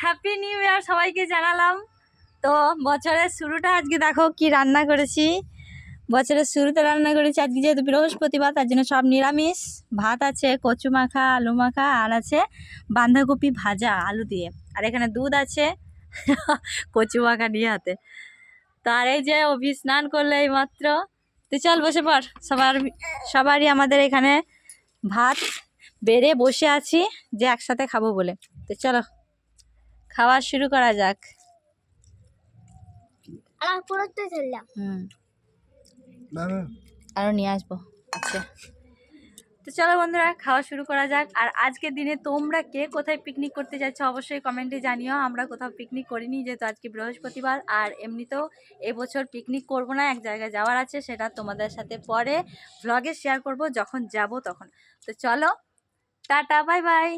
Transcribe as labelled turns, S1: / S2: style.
S1: Happy new year সবাইকে জানালাম। তো বছরের শুরুটা আজকে দেখো কি রান্না করেছি। বছরের শুরুতে রান্না করেছি আজকে যেহেতু বৃহস্পতিবার, তার জন্য সব নিরামিষ। ভাত আছে, কচু মাখা, আলু মাখা, আর আছে বাঁধাকপি ভাজা আলু দিয়ে, আর এখানে দুধ আছে কচু মাখা নিয়ে হাতে। তার এই যে অভি স্নান করলে এই মাত্র। তো চল বসে পড়। সবারই আমাদের এখানে ভাত বেড়ে বসে আছি যে একসাথে খাবো বলে। তো চলো খাওয়া শুরু করা যাক। আরো নিয়ে আসবো। আচ্ছা, তো চলো বন্ধুরা খাওয়া শুরু করা যাক। আর আজকের দিনে তোমরা কে কোথায় পিকনিক করতে যাচ্ছ অবশ্যই কমেন্টে জানিও। আমরা কোথাও পিকনিক করিনি যেহেতু আজকে বৃহস্পতিবার, আর এমনিতেও এবছর পিকনিক করব না, এক জায়গায় যাওয়ার আছে, সেটা তোমাদের সাথে পরে ভ্লগে শেয়ার করব যখন যাব তখন। তো চলো টাটা বাই বাই।